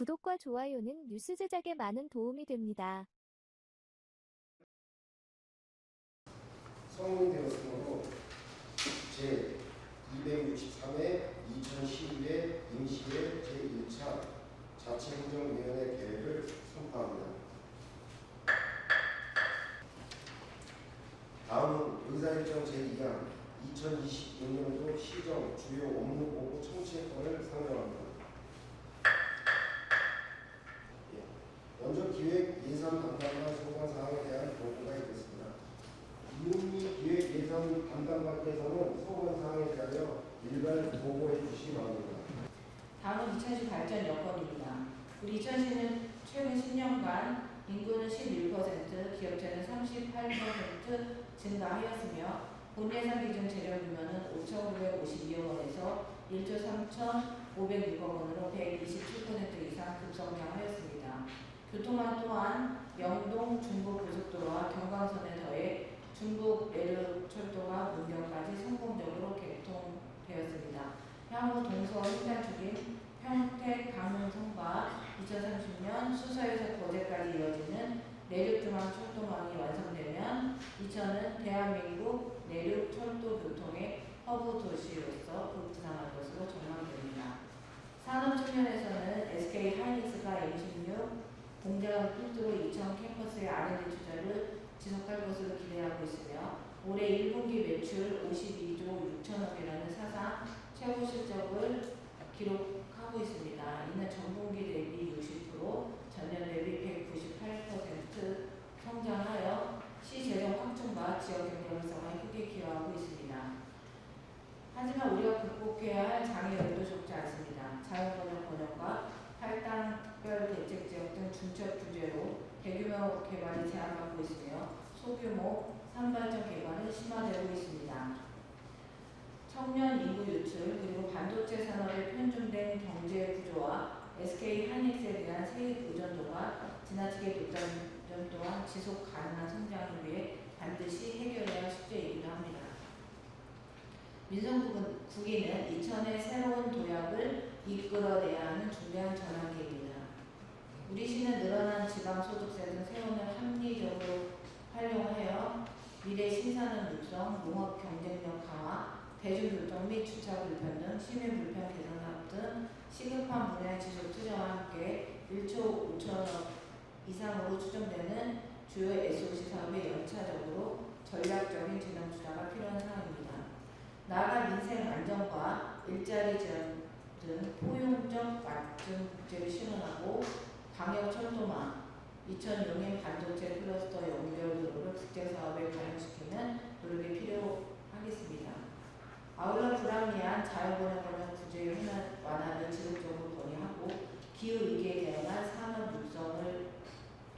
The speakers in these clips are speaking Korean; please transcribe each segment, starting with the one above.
구독과 좋아요는 뉴스 제작에 많은 도움이 됩니다. 성인이 되었으므로 제263회 2012회 임시회 제1차 자치행정위원회 계획을 선포합니다. 다음은 의사일정 제2항 2026년도 시정 주요 업무보고 청취권을 상정합니다. 먼저 기획 예산 담당과 소관사항에 대한 보고가 있겠습니다. 이은미 기획 예산 담당관께서는 소관사항에 대하여 일괄 보고해 주시기 바랍니다. 다음은 2010 발전 여건입니다. 우리 2010년 최근 10년간 인구는 11%, 기업체는 38% 증가하였으며 본예산 기준 재정 규모는 5,952억 원에서 1조 3,506억 원으로 127% 이상 급성장하였습니다. 교통망 또한 영동 중부고속도로와 경강선에 더해 중북 내륙철도가 문경까지 성공적으로 개통되었습니다. 향후 동서 횡단축인 평택 강릉선과 2030년 수서에서 거제까지 이어지는 내륙중앙철도망이 완성되면 이천은 대한민국 내륙철도 교통의 허브 도시로서 부상할 것으로 전망됩니다. 산업 측면에서는 SK 하이닉스가 M16 공장을 필두로 이천 캠퍼스의 R&D 투자를 지속할 것으로 기대하고 있으며 올해 1분기 매출 52조 6천억이라는 사상 최고 실적을 기록하고 있습니다. 이는 전분기 대비 60%, 전년 대비 198% 성장하여 시재정 확충과 지역 경제활성화에 크게 기여하고 있습니다. 하지만 우리가 극복해야 할 장애 여부도 적지 않습니다. 자연번역과 할당별 대책지역 등 중첩 규제로 대규모 개발이 제한받고 있으며 소규모 산발전 개발은 심화되고 있습니다. 청년 인구 유출 그리고 반도체 산업의 편중된 경제 구조와 SK 하이닉스에 대한 세입 의존도가 지나치게 높다는 점 또한 지속 가능한 성장을 위해 반드시 해결해야 할 숙제이기도 합니다. 민정국기는 이천의 새로운 도약을 이끌어내야 하는 중대한 전환기입니다. 우리 시는 늘어난 지방소득세 등 세원을 합리적으로 활용하여 미래 신산업 육성, 농업 경쟁력 강화, 대중교통 및 주차 불편 등 시민 불편 개선 사업 등 시급한 분야의 지속 투자와 함께 1조 5천억 이상으로 추정되는 주요 SOC 사업에 연차적으로 전략적인 재정 투자가 필요한 상황입니다. 나아가 민생 안정과 일자리 지원 등 포용적 맞춤 국제를 실현하고 광역 철도망, 이천 용인 반도체 클러스터 연결 도로를 국제사업에 반영시키는 노력이 필요하겠습니다. 아울러 불합리한 자연번역 구제 완화를 지속적으로 건의하고 기후위기에 대응한 산업 육성을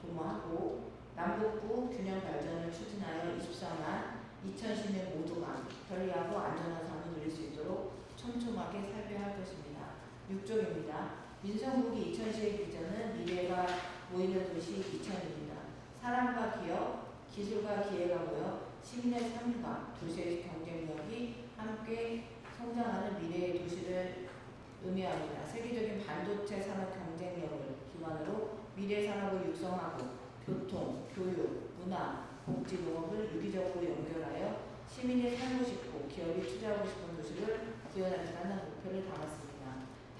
도모하고 남북부 균형 발전을 추진하여 24만 2010년 모두가 편리하고 안전한 삶을 누릴 수 있도록 촘촘하게 살펴야 할 것입니다. 6조입니다. 민정국이 2010 비전은 미래가 모이는 도시 이천입니다. 사람과 기업, 기술과 기회가 모여 시민의 삶과 도시의 경쟁력이 함께 성장하는 미래의 도시를 의미합니다. 세계적인 반도체 산업 경쟁력을 기반으로 미래 산업을 육성하고 교통, 교육, 문화, 복지, 농업을 유기적으로 연결하여 시민이 살고 싶고 기업이 투자하고 싶은 도시를 구현하겠다는 목표를 담았습니다.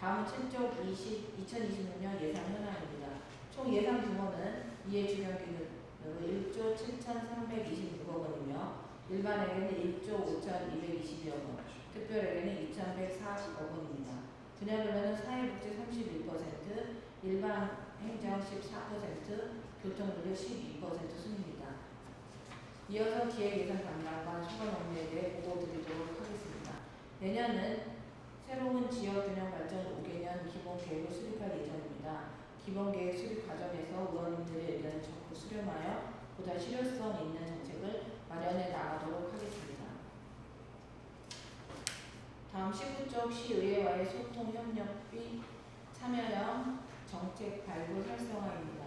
다음은 7조 2026년 예산 현황입니다. 총 예산 규모는 이해 주변 기준으로 1조 7,326억 원이며 일반에게는 1조 5,220억 원, 특별에게는 2,140억 원입니다. 분야별로는 사회복지 31%, 일반 행정 14%, 교통노력 12% 순입니다. 이어서 기획예산 담당과 소관 업무에 대해 보고 드리도록 하겠습니다. 내년은 새로운 지역균형 발전 5개년 기본계획을 수립할 예정입니다. 기본계획 수립 과정에서 의원님들의 의견을 적극 수렴하여 보다 실효성 있는 정책을 마련해 나가도록 하겠습니다. 다음 19쪽 시의회와의 소통 협력 및 참여형 정책 발굴 활성화입니다.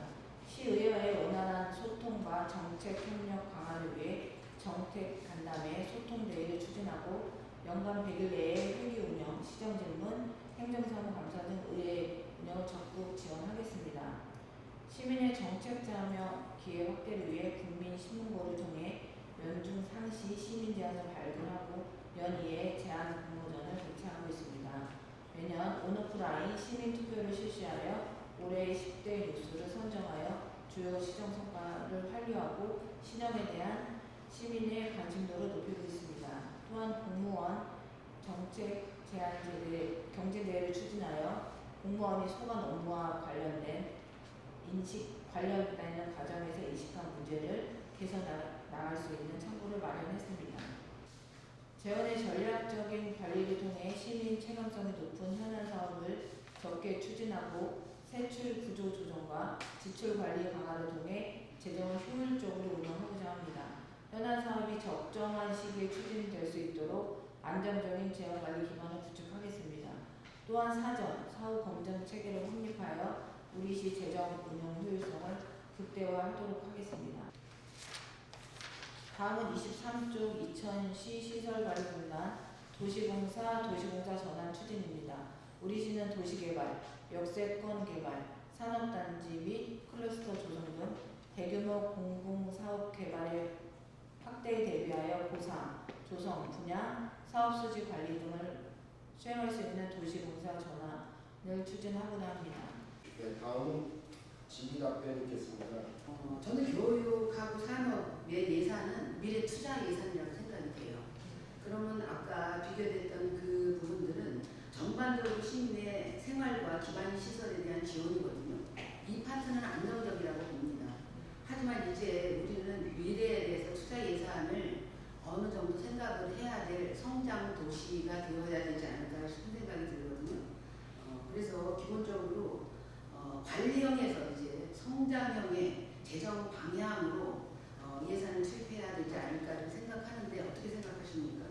시의회와의 원활한 소통과 정책 협력 강화를 위해 정책 간담회 소통대회를 추진하고 연간 100일 내에 회기 운영, 시정질문, 행정사무 감사 등 의회 운영을 적극 지원하겠습니다. 시민의 정책 참여 기회 확대를 위해 국민신문고를 통해 연중 상시 시민 제안을 발굴하고 연이에 제안 공모전을 개최하고 있습니다. 매년 온오프라인 시민 투표를 실시하여 올해의 10대 뉴스를 선정하여 주요 시정 성과를 활용하고 신협에 대한 시민의 관심도를 높이고 있습니다. 또한 공무원 정책 제안제대 경제대회를 추진하여 공무원이 소관 업무와 관련된 인식 관련되는 과정에서 인식한 문제를 개선해 나갈 수 있는 창구를 마련했습니다. 재원의 전략적인 관리를 통해 시민 체감성이 높은 현안 사업을 적게 추진하고 세출 구조 조정과 지출 관리 강화를 통해 재정을 효율적으로 운영하고자 합니다. 현안 사업이 적정한 시기에 추진될 수 있도록 안정적인 재원 관리 기반을 구축하겠습니다. 또한 사전, 사후 검증 체계를 확립하여 우리시 재정 운영 효율성을 극대화하도록 하겠습니다. 다음은 23쪽 2000시 시설관리공단 도시공사 전환 추진입니다. 우리시는 도시개발, 역세권 개발, 산업단지 및 클러스터 조성 등 대규모 공공사업 개발의 확대에 대비하여 보상, 조성, 분양, 사업수지 관리 등을 수행할 수 있는 도시공사 전환을 추진하고자 합니다. 네, 다음은 질의 답변 있겠습니다. 저는 교육하고 산업의 예산은 미래 투자 예산이라고 생각이 돼요. 그러면 아까 비교됐던 그 부분들은 전반적으로 시민의 생활과 기반 시설에 대한 지원이거든요. 이 파트는 안정적이라고 봅니다. 하지만 이제 우리는 미래에 대해서 투자 예산을 어느 정도 생각을 해야 될 성장 도시가 되어야 되지 않을까 싶은 생각이 들거든요. 그래서 기본적으로 관리형에서 이제 성장형의 재정 방향으로 예산을 투입해야 되지 않을까 생각하는데 어떻게 생각하십니까?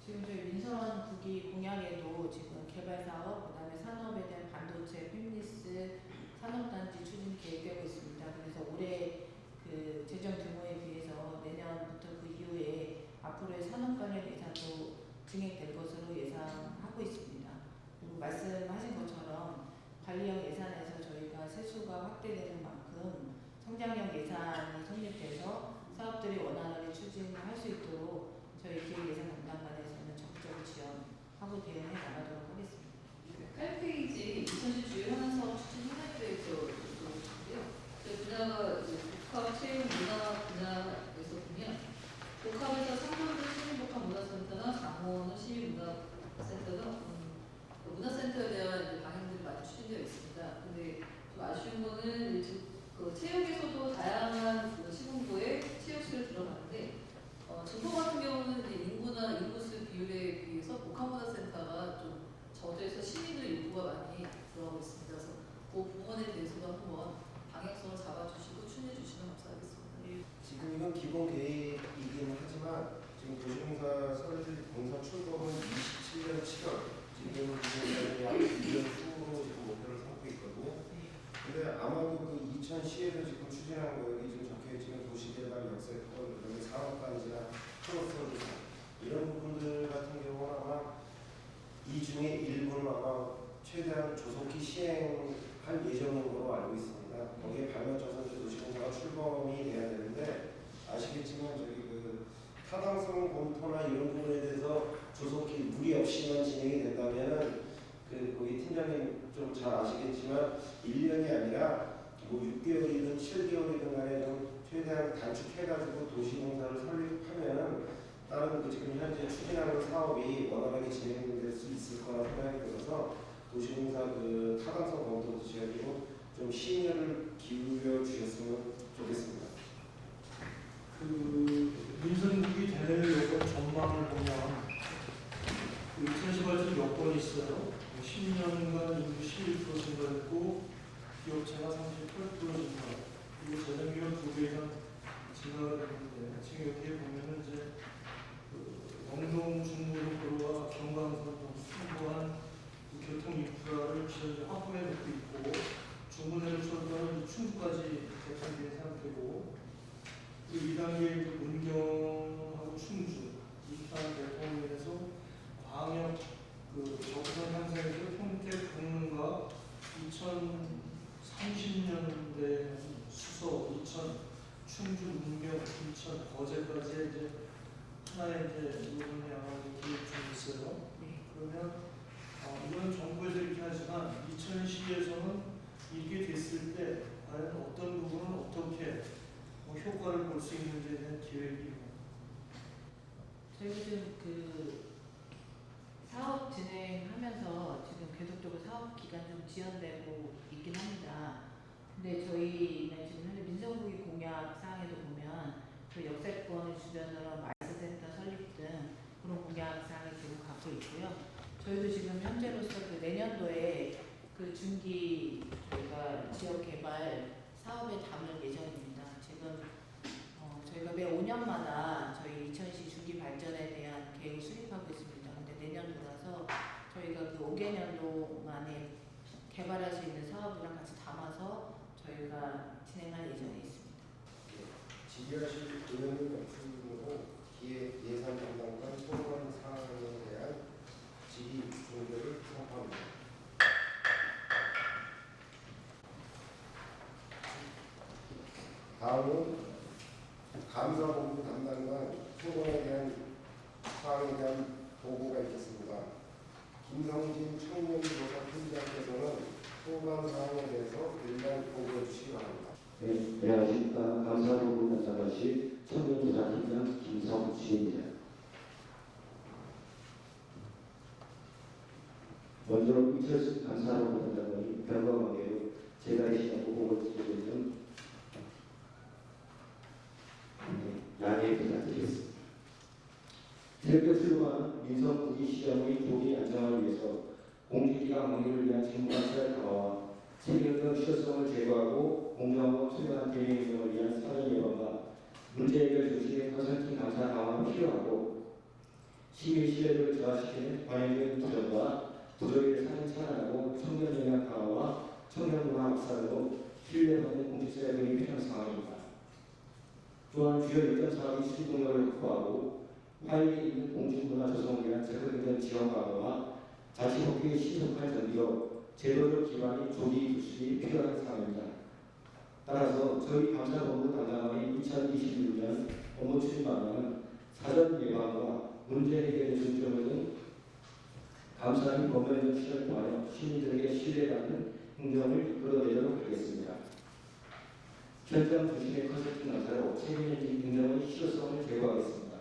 지금 저희 민선국이 공약에도 지금 개발사업, 그다음에 산업에 대한 반도체, 팹리스, 산업단지 추진 계획되고 있습니다. 그래서 올해 그 재정 규모에 비해서 내년부터 그 이후에 앞으로의 산업 관련 예산도 증액될 것으로 예상하고 있습니다. 그리고 말씀하신 것처럼 관리형 예산에서 저희가 세수가 확대되는 만큼 성장형 예산이 성립돼서 사업들이 원활하게 추진할 수 있도록 저희 기획예산 담당관에서는 적극적으로 지원하고 대응해 나가도록 하겠습니다. 8페이지 2010 주요 현안 사업 추진 현안표에서 있고요. 분야가 복합 체육 문화 분야에서 보면 복합에서 상암도 시민복합문화센터나 장원은 시민문화센터는 문화센터에 대한 방향들이 많이 추진되어 있습니다. 근데 좀 아쉬운 거는 그 체육에서도 다양한 그 시군구에 체육실을 들어가는데 전통 같은 경우는 이제 인구나 인구수 비율에 비해서 복합문화센터가 좀 저조해서 시민들 인구가 많이 들어가고 있습니다. 그래서 그 부분에 대해서도 한번 방향성을 잡아주시고 추진해 주시면 감사하겠습니다. 지금 이건 기본 계획이긴 하지만 지금 도시공사 설계 공사 출범은 27년 7월 지금 약 1년 후로 지금 목표를 삼고 있거든요. 근데 아마도 그 2000시에도 지금 추진한 거역이 지금 적혀있지만 도시개발, 역세권, 그다음에 산업단지나 클러스터 이런 부분들 같은 경우는 아마 이 중에 일부는 아마 최대한 조속히 시행할 예정인 걸로 알고 있습니다. 거기에 발맞춰서 도시공사가 출범이 돼야 되는데 아시겠지만 저기 그 타당성 검토나 이런 부분에 대해서 조속히 무리 없이만 진행이 된다면은 그 거기 팀장님 좀 잘 아시겠지만 1년이 아니라 뭐 6개월이든 7개월이든 간에 좀 최대한 단축해가지고 도시공사를 설립하면은 다른 그 지금 현재 추진하는 사업이 원활하게 진행될 수 있을 거라 생각이 들어서 도시공사 그 타당성 검토도 지어지고 좀 심혈을 기울여 주셨으면 좋겠습니다. 그 민선국이 될 여건 전망을 보면 2018년 여건이 있어요. 10년간 인구 11% 증가했고 기업체가 38% 증가, 그리고 재정비용 2배 이상 증가가 됐는데 지금 여기에 보면은 이제 영동 중고속도로와 경강선 등 풍부한 교통 인프라를 기존에 확보해 놓고 있고 중부내륙 철도는 충주까지 개통된 상태고 그 2단계 문경하고 충주 2단 개통으로 인해서 광역 그 적선 향상에서 평택, 강릉과 인천시에서는 이게 됐을 때 과연 어떤 부분은 어떻게 효과를 볼 수 있는지에 대한 계획이 저희가 지금 그 사업 진행하면서 지금 계속적으로 사업 기간 좀 지연되고 있긴 합니다. 근데 저희는 지금 현재 민정부의 공약 사항에도 보면 그 역세권 주변으로 말스센터 설립 등 그런 공약 사항을 지금 갖고 있고요. 저희도 지금 현재로서 그 내년도에 그 중기 저희가 지역 개발 사업에 담을 예정입니다. 지금 저희가 매 5년마다 저희 이천시 중기 발전에 대한 계획을 수립하고 있습니다. 근데 내년도라서 저희가 그 5개년도 만에 개발할 수 있는 사업이랑 같이 담아서 저희가 진행할 예정에 있습니다. 질의하실 의원님 말씀으로 기획 예산 담당관 소관 사항에 대한 질의 종료를 선포합니다. 다음은 감사본부 담당관 소관에 대한 사항에 대한 보고가 있겠습니다. 김성진 청년조사 팀장께서는 소관 사항에 대해서 일단 보고해 주시기 바랍니다. 네, 안녕하십니까. 감사본부 담당관실 청년조사팀장 김성진입니다. 먼저 이철수 감사본부 담당관이 결과 관계로 제가 대신하고 보고를 드리는 점 양해 부탁드리겠습니다. 새롭게 출범한 민성구기 시장의 조기 안정화를 위해서 공직기강 확립을 위한 정부관찰 강화와 책임과 실효성을 제거하고 공정하고 투명한 대외 운영을 위한 사전 예방과 문제 해결 중심의 컨설팅 감사 강화가 필요하고 시민 신뢰도를 저하시키는 관행적인 도전과 부조리를 사전 차단하고 청년 영향 강화와 청년 문화 확산으로 신뢰받는 공직자 등이 필요한 상황입니다. 또한 주요 일정 사업이 수립 동력을 확보하고 활기 있는 공중문화 조성을 위한 적극적인 지원 강화와 자치복귀의 신속한 전비로 제도적 기반이 조기 구축이 필요한 상황입니다. 따라서 저희 감사본부 담당관이 2026년 업무 추진 방향은 사전 예방과 문제 해결에 중점을 둔 감사 및 법령적 실현을 통하여 시민들에게 신뢰받는 행정을 이끌어내도록 하겠습니다. 현장 중심의 컨설팅 감사로 책임있는 행정의 실효성을 제고하겠습니다.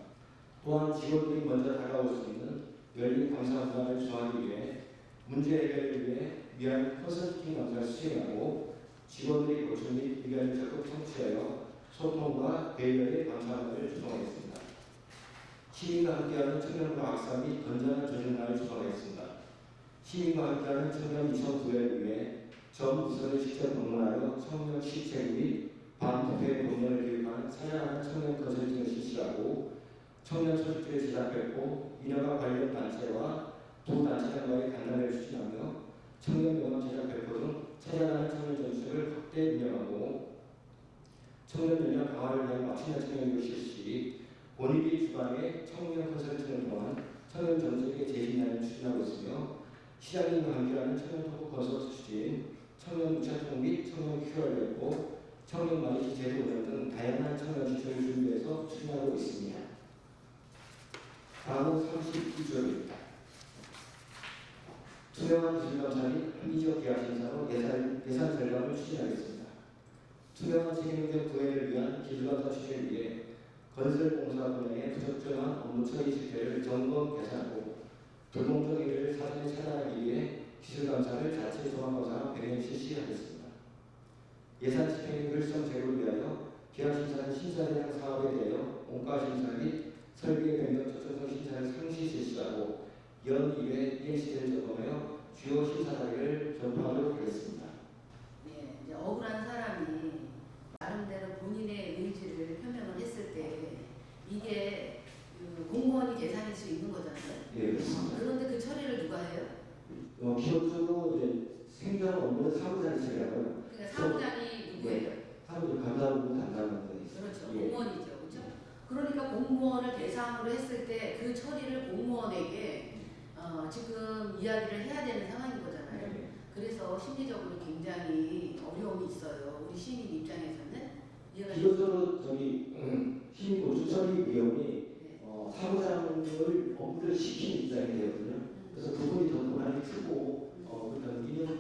또한 직원들이 먼저 다가올 수 있는 열린 감사 문화를 조성하기 위해 문제 해결을 위해 미안 컨설팅 감사를 수행하고 직원들의 고충 및 의견을 적극 청취하여 소통과 배려의 감사 문화를 조성하겠습니다. 시민과 함께하는 청년과 학사 및 건전한 조직문화를 조성하겠습니다. 시민과 함께하는 청년 2009회를 위해 전 부서를 직접 방문하여 청년 실책 및 반부패 공연을 교육하는 찬양하는 청년 컨설팅을 실시하고 청년 소식지를 제작했고 인허가 관련 단체와 두 단체장과의 간담회를 추진하며 청년 명함 제작 배포 등 찾아가는 청년 전술을 확대 운영하고 청년 역량 강화를 위한 맞춤형 청년교육 실시, 본인비 주관의 청년 컨설팅을 통한 청년 정책의 재진단을 추진하고 있으며 시장님과 함께하는 청년 토크 콘서트 추진, 청년 우차통 및 청년 QR 배포, 청년 마이키 제도 운영 등 다양한 청년 지표를 준비해서 추진하고 있습니다. 다음은 32조입니다. 투명한 기술감사 및 합리적 계약 심사로 예산 절감을 추진하겠습니다. 투명한 책임행정 구현을 위한 기술감사 추진을 위해 건설공사 분야의 부적정한 업무 처리 실태를 점검 개선하고 불공정 행위를 사전에 차단하기 위해 기술감사를 자체 종합감사로 병행 실시하겠습니다. 예산 집행 효율성 제고를 위하여 계약심사는 심사대상 사업에 대하여 원가심사 및 설계 변경 적정성 심사를 상시 실시하고 연 2회 이행시대를 점검하여 주요 심사 사례를 전파하도록 하겠습니다. 네, 이제 억울한 사람이 나름대로 본인의 의지를 표명을 했을 때 이게 그 공무원이 대상일 수 있는 거잖아요. 예, 그렇습니다. 그런데 그 처리를 누가 해요? 기본적으로 이제 생명 업무는 사무장이 처리하고요. 그러니까 사무장이 누구예요? 사무장 감사본부 담당관들이 있습니다. 그렇죠. 예. 공무원이죠. 그렇죠? 그러니까 공무원을 대상으로 했을 때 그 처리를 공무원에게 지금 이야기를 해야 되는 상황인 거잖아요. 네. 그래서 심리적으로 굉장히 어려움이 있어요. 우리 시민 입장에서는 이해가 기본적으로 시민 고충 처리 위원이 네. 사무장을 업무를 시키는 입장이 되거든요. 그래서 그분이 더 권한이 크고 그러니까 우리는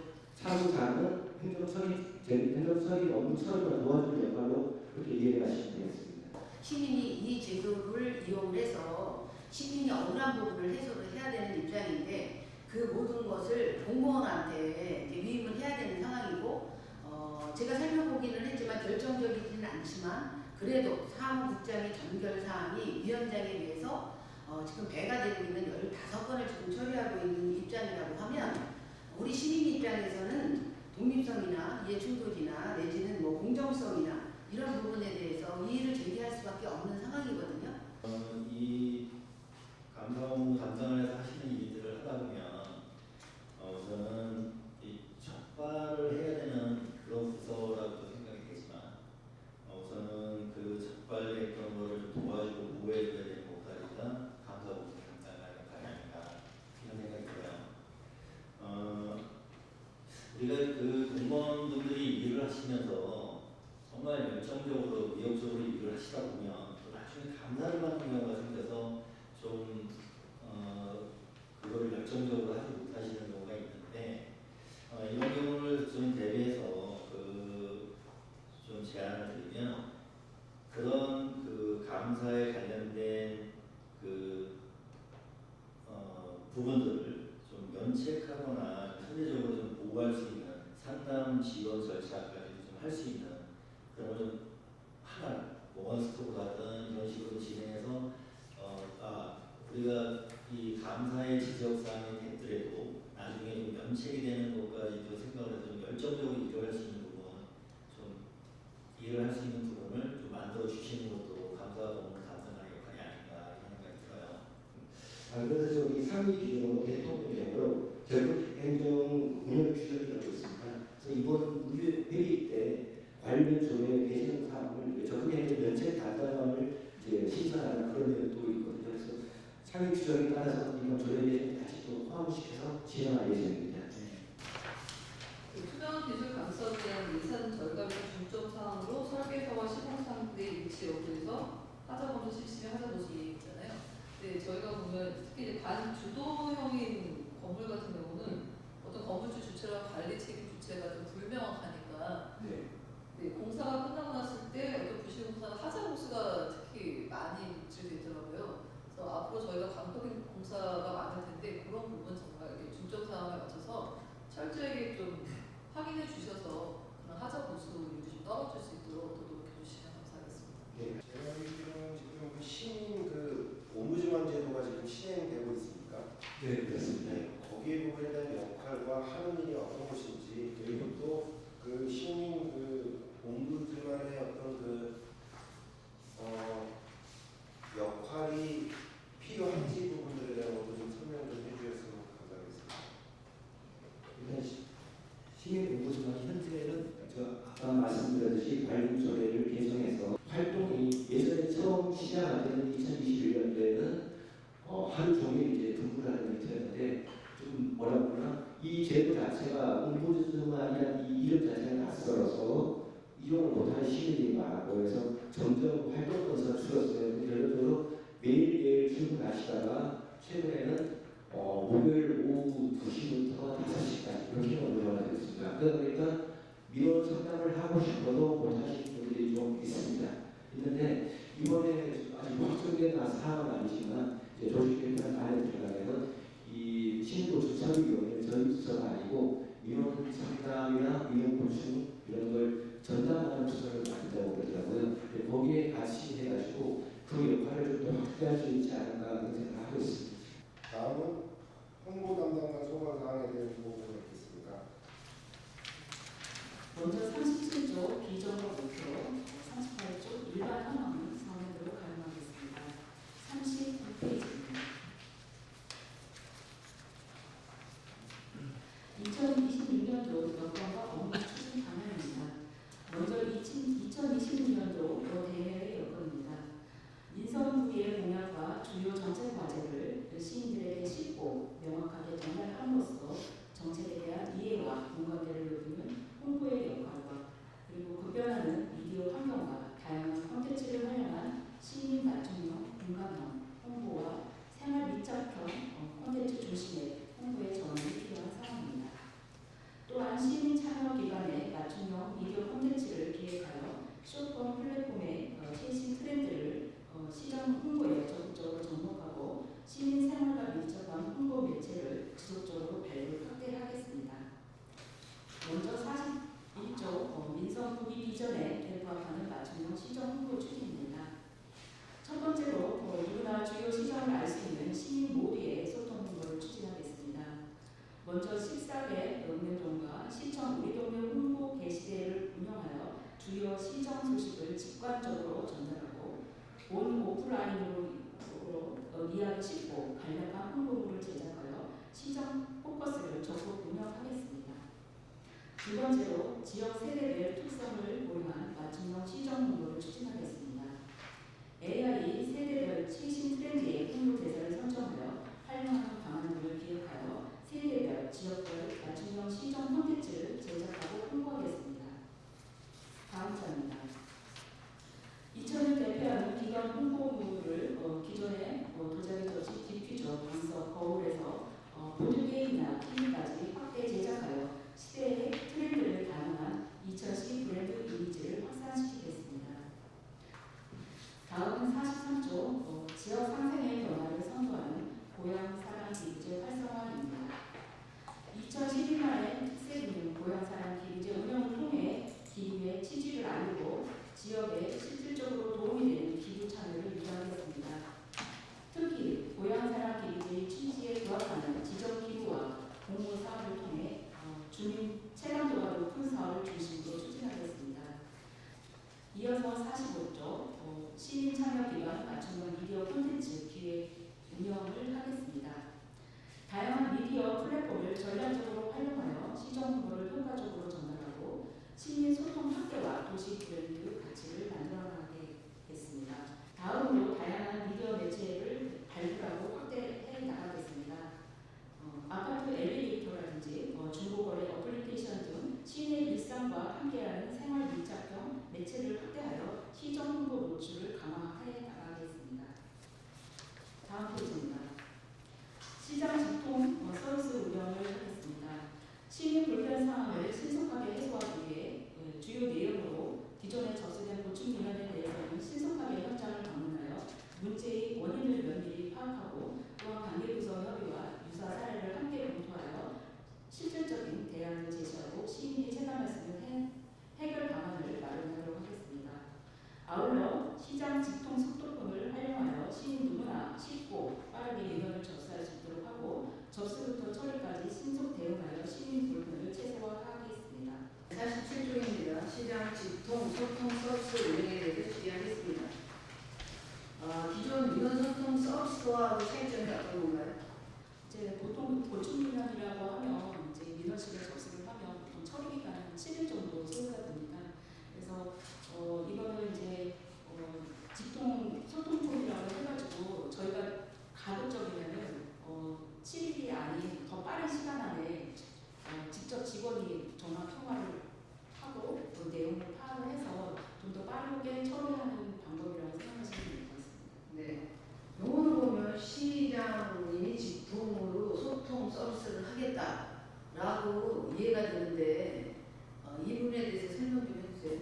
정서적인 업무 처리를 도와주는 역할로 그렇게 이해를 하시면 되겠습니다. 시민이 이 제도를 이용해서 시민이 억울한 부분을 해소를 해야 되는 입장인데 그 모든 것을 공무원한테 이제 위임을 해야 되는 상황이고 제가 살펴보기는 했지만 결정적이지는 않지만 그래도 사무국장의 전결사항이 위원장에 비해서 지금 배가 되고 있는 15건을 지금 처리하고 있는 입장이라고 하면 우리 시민 입장에서는 독립성이나 이해충돌이나 내지는 뭐 공정성이나 이런 부분에 대해서 이의를 제기할 수밖에 없는 상황이거든요. 이 감사 업무 담당을 하시는 일들을 하다 보면 저는 이 적발을 해야 되는 그런 부서라고 생각이 되지만 우선은 그 적발했던 거를 좀 도와주고 보호해줘야 되는 목소리가 감사 업무 담당하는 역할이 아닌가 이런 생각이 들어요. 우리가 그 공무원분들이 일을 하시면서 정말 열정적으로 의욕적으로 일을 하시다 보면 또 나중에 감사를 받는 경우가 생겨서 좀 그거를 열정적으로 하지 못하시는 경우가 있는데 이런 경우를 좀 대비해서 좀 제안을 드리면 그런 그 감사에 관련된 부분들을 좀 면책하거나 현대적으로 좀 보호할 수 있는 상담 지원 절차까지 좀 할 수 있는 그런 걸 좀 하나 원스톱으로 하든 이런 식으로 진행해서 우리가 이 감사의 지적사항이 됐더라도 나중에 좀 면책이 되는 것까지도 생각을 해서 좀 열정적으로 일을 할 수 있는 부분, 좀 일을 할 수 있는 부분을 좀 만들어 주시는 것도 감사 업무를 담당하는 역할이 아닌가 이런 생각이 들어요. 그래서 저기 상위 기준으로 대통령령으로 결국 행정 운영 규정이라고 있습니다. 그래서 이번 회의 때 관련 조례 개정 사항을 적극행정 면책 담당관을 신청하는 그런 내용도 있거든요. 그래서 상위 규정에 따라서 이번 조례 개정 다시 또 포함시켜서 진행할 예정입니다. 투명한 기술 감사에 대한 예산 절감의 중점 사항으로 설계서와 시공상의 일치 여부에서 하자 검토 실시에 하자 도시 있잖아요. 네, 저희가 보면 특히 이제 반주도형인 건물 같은 경우는 어떤 건물주 주체랑 관리 책임 주체가 좀 불명확하니까 네, 공사가 끝나고 났을 때 어떤 부실 공사는 하자 보수가 특히 많이 노출되더라고요. 그래서 앞으로 저희가 광폭인 공사가 많을 텐데 그런 부분 정말 이렇게 중점 사항에 맞춰서 철저하게 좀 확인해 주셔서 그런 하자 보수율이 좀 떨어질 수 있도록 노력해 주시면 감사하겠습니다. 네, 제가 알기로는 지금 그 시민 옴부즈만 제도가 지금 시행되고 있습니까? 네, 그렇습니다. 네, 거기에 부분에 대한 역할과 하는 일이 어떤 것인지 그리고 또 그 시민 옴부즈만의 어떤 역할이 필요한지 부분들에 대한 것도 좀 설명 좀 해주셨으면 감사하겠습니다. 일단 시민 옴부즈만 현재는 아까 말씀드렸듯이 관련 조례를 개정해서 활동이 예전에 처음 시작하던 2021년도에는 하루 종일 이제 근무를 하는 일이었는데 좀 뭐라고 그러나 이 제도 자체가 옴부즈만이라는 이 이름 자체가 낯설어서 이용을 못하는 시민이 많고 그래서 점점 활동 건수가 줄었어요. 결론적으로 매일매일 출근하시다가 최근에는 목요일 오후 2시부터 5시까지 그렇게 운영을 하고 있습니다. 그러다 보니까 민원 상담을 하고 싶어도 못하시는 분들이 좀 있습니다. 있는데 이번에 아주 확정된 사항은 아니지만 조직 개편 안에 들어가면 이 신도주차위원회 저희 부서가 아니고 민원 상담이나 민원 보충 이런 걸 전담하는 부서를 만든다고 그러더라고요. 거기에 같이 해가지고 그 역할을 좀 더 확대할 수 있지 않을까 그런 생각을 하고 있습니다. 다음은 홍보 담당관 소관 사항에 대한 보고가 있겠습니까? 먼저 37조 비정보 목표, 38조 일반 현황 상황으로 가능하겠습니다. 39페이지입니다. 2026년도 여건과 업무 추진 방향입니다. 먼저 2026년도 대외 여건입니다. 민선부의 공약과 주요 정책 과제를 시민들에게 쉽고 명확하게 전달함으로써 정책에 대한 이해와 공감대를 높이는 홍보의 역할과 그리고 급변하는 미디어 환경과 다양한 콘텐츠를 활용한 시민 맞춤형 공감형 홍보와 생활 밀착형 콘텐츠 중심의 홍보의 전환이 필요한 상황입니다. 또한 시민 참여 기반 시각의 은행동과 시청 우리 동네 홍보 게시대를 운영하여 주요 시정 소식을 직관적으로 전달하고 온 오프라인으로 이해하기 쉽고 간략한 홍보물을 제작하여 시정 포커스를 적극 운영하겠습니다. 두 번째로 지역 세대별 특성을 고려한 맞춤형 시정 홍보를 추진하겠습니다. AI 세대별 최신 트렌드의 홍보 대사를 선정하여 활용하는 방안들을 기획하여 세대별, 지역별 맞춤형 시정 콘텐츠를 제작하고 홍보하겠습니다. 다음 장입니다. 2000을 대표하는 기관 홍보물을 기존의 도자기 저지, 디퓨저, 방석, 거울에서 보드게임이나 TV까지 확대 제작하여 시대의 트렌드를 반영한 2010 브랜드 이미지를 확산시키겠습니다. 다음은 43조 지역 상생의 변화를 선도하는 고향 사랑 기부제 활성화입니다. 2012년에 특색있는 고향 사랑 기부제 운영을 통해 기부의 취지를 알리고 지역에 실질적으로 도움이 되는 기부 참여를 유도하겠습니다. 특히 고향 사랑 기부제의 취지에 부합하는 지적 기부와 공모 사업을 통해 주민 체감도가 높은 사업을 중심으로 추진하겠습니다. 이어서 45조 시민 참여 기반 맞춤형 미디어 콘텐츠 기획 운영을 하겠습니다. 다양한 미디어 플랫폼을 전략적으로 활용하여 시정 홍보를 효과적으로 전달하고 시민 소통 확대와 도시 브랜드 가치를 만들어나가겠습니다. 다음으로 다양한 미디어 매체를 발굴하고 확대해 나가겠습니다. 아파트 엘리베이터라든지 중고거래 어플리케이션 등 시민의 일상과 함께하는 생활 밀착형 매체를 확대하여 시정 홍보 노출을 강화해 나가겠습니다. 다음 페이지입니다. 시장 직통 서비스 운영을 하겠습니다. 시민 불편 사항을 신속하게 해소하기 위해 주요 내용으로 기존에 접수된 보충 민원에 대해서는 신속하게 현장을 방문하여 문제의 원인을 면밀히 파악하고 또한 관계부서 협의와 유사 사례를 함께 검토하여 실질적인 대안을 제시하고 시민이 체감할 수 있는 해결 방안을 마련하도록 하겠습니다. 아울러 시장 직통 속도폰을 활용하여 시민 누구나 쉽고 빠르게 민원을 접수할 수 있도록 하고 접수부터 처리까지 신속 대응하여 시민 불편을 최소화하겠습니다. 47조입니다. 시장 직통 소통 서비스 운영에 대해서 질의하겠습니다. 기존 민원 소통 서비스와의 차이점이 어떤 건가요? 이제 보통 보충 민원이라고 하면 이제 민원실에 접수를 하면 보통 처리 기간은 7일 정도 소요가 됩니다. 그래서 이거는 이제 직통 소통폰이라고 해가지고 저희가 가급적이면은 7일이 아닌 더 빠른 시간 안에 직접 직원이 전화 통화를 하고 그 내용을 파악을 해서 좀 더 빠르게 처리하는 방법이라고 생각하시면 될 것 같습니다. 네. 용어로 보면 시장님이 직통으로 소통 서비스를 하겠다라고 이해가 되는데 이 부분에 대해서 설명 좀 해주세요.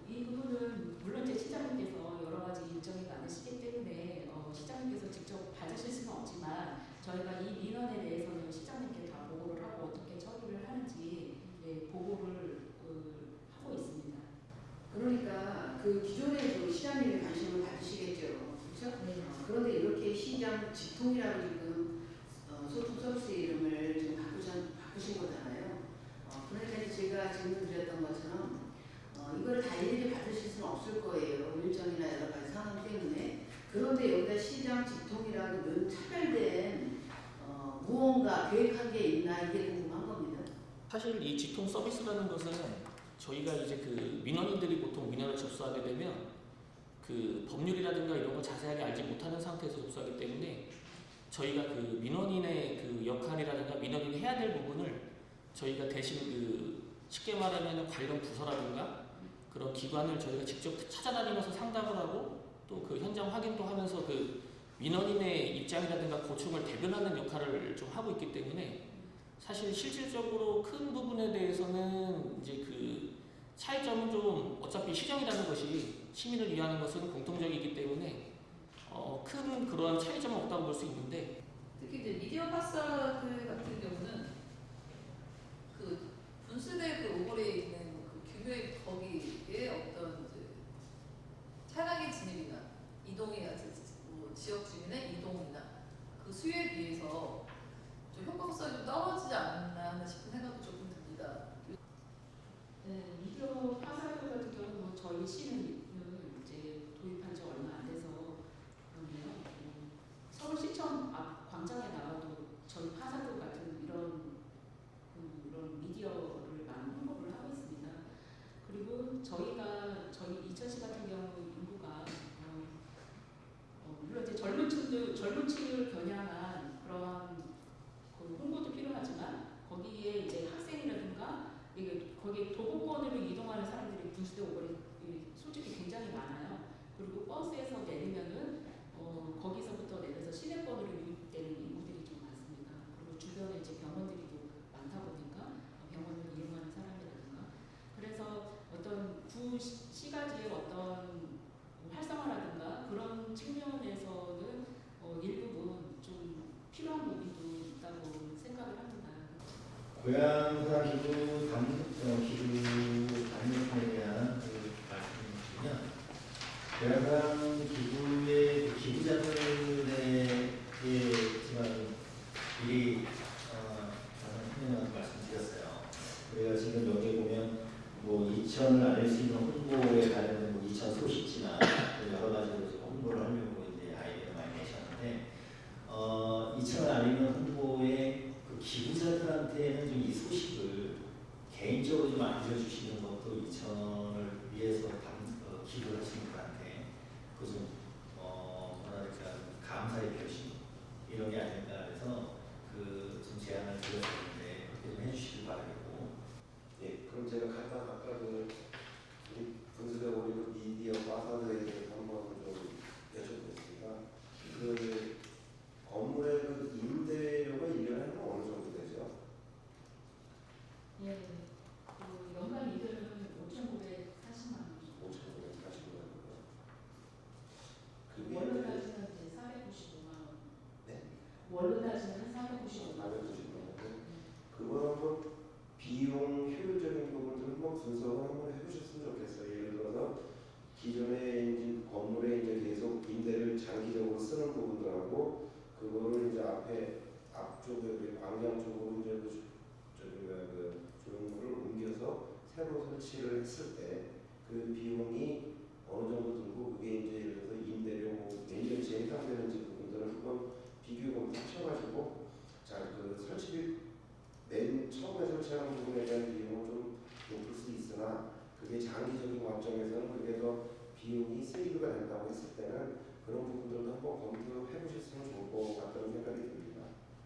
이 부분은 물론 이제 시장님께서 여러 가지 일정이 많으시기 때문에 시장님께서 직접 받으실 수는 없지만 저희가 이 민원에 대해서는 시장님께 다 보고를 하고 어떻게 처리를 하는지 보고를 하고 있습니다. 그러니까 그 기존에 그 시장님이 관심을 받으시겠죠. 그렇죠? 네. 그런데 이렇게 시장 직통이라고 지금 소통 서비스 이름을 지금 바꾸신 거잖아요. 그러니까 제가 질문 드렸던 것처럼 이걸 다 일일이 받으실 수는 없을 거예요. 일정이나 여러 가지 상황 때문에. 그런데 여기다 시장 직통이라고 차별된 무언가 계획한 게 있나 이게 궁금한 겁니다. 사실 이 직통 서비스라는 것은 저희가 이제 그 민원인들이 보통 민원을 접수하게 되면 그 법률이라든가 이런 걸 자세하게 알지 못하는 상태에서 접수하기 때문에 저희가 그 민원인의 그 역할이라든가 민원인이 해야 될 부분을 저희가 대신 그 쉽게 말하면 관련 부서라든가 그런 기관을 저희가 직접 찾아다니면서 상담을 하고 또 그 현장 확인도 하면서 그 민원인의 입장이라든가 고충을 대변하는 역할을 좀 하고 있기 때문에 사실 실질적으로 큰 부분에 대해서는 이제 그 차이점은 좀 어차피 시정이라는 것이 시민을 위하는 것은 공통적이기 때문에 큰 그러한 차이점은 없다고 볼 수 있는데 특히 이제 미디어 파사드 같은 경우는 그 분수대 그 오벌에 있는 그 규모의 거기에 어떤 이제 차량의 진입이나 이동이 뭐 지역 주민의 이동이나 그 수요에 비해서 좀 효과성이 좀 떨어지지 않나 하는 저희 시는 이제 도입한 지 얼마 안 돼서 그런데요. 서울시청 앞 광장에 나가도 저희 파사드 같은 이런 미디어를 많이 홍보를 하고 있습니다. 그리고 저희 이천시 같은 경우 인구가 물론 이제 젊은 층을 겨냥한 그런 그 홍보도 필요하지만 거기에 이제 학생이라든가 거기에 도보권으로 이동하는 사람들이 분수대 오거리 솔직히 굉장히 많아요. 그리고 버스에서 내리면은 거기서부터 내려서 시내권으로 유입되는 인구들이 좀 많습니다. 그리고 주변에 이제 병원들이 많다 보니까 병원을 이용하는 사람이라든가 그래서 어떤 구시가지의 어떤 활성화라든가 그런 측면에서는 일부분 좀 필요한 부분도 있다고 생각을 합니다. 고향사랑 기부 담력에 대한 그 말씀이시면 고향사랑 기부의 그 기부자들에게 지금 미리 저는 설명을 말씀드렸어요. 우리가 지금 여기 보면 뭐 이천을 알릴 수 있는 홍보에 관련된 뭐 이천 소식지나 여러 가지로 지금 홍보를 하려고 이제 아이디어를 많이 내셨는데 이천을 알리는 홍보에 그 기부자들한테는 좀 이 소식을 개인적으로 좀 알려주시는 것도 이천을 위해서 기부를 하시는 분한테 그 좀 뭐랄까 감사의 표시 이런 게 아닐까 해서 그 좀 제안을 드렸었는데 그렇게 좀 해주시길 바라겠고. 예, 그럼 제가 아까 그 우리 분수대 오리로 미디어 파사드에 대해서 한번 좀 여쭤보겠습니다. 그 건물의 그 임대료가 1년에 어느 정도 되죠? 예, 그 연간 이들은 5,940만 원. 5,940만 원. 월로 따지면 이제 495만 원. 네? 월로 따지면 495만 원. 490만 원. 그거 한번 비용 효율적인 부분들은 한번 분석을 한번 해보셨으면 좋겠어요. 예를 들어서 기존에 이제 건물에 이제 계속 임대를 장기적으로 쓰는 부분들하고 그거를 이제 앞쪽에 우리 광장 쪽으로 이제 그 조형물을 옮겨서 새로 설치를 했을 때 그 비용이 어느 정도 들고 그게 이제 예를 들어서 임대료 몇 년째 해당되는지 부분들을 한번 비교 검토하셔가지고 그 설치비 맨 처음에 설치하는 부분에 대한 비용은 좀 높을 수 있으나 그게 장기적인 관점에서는 그게 더 비용이 세이브가 된다고 했을 때는 그런 부분들도 한번 검토해 보셨으면 좋을 것 같다는 생각이 듭니다.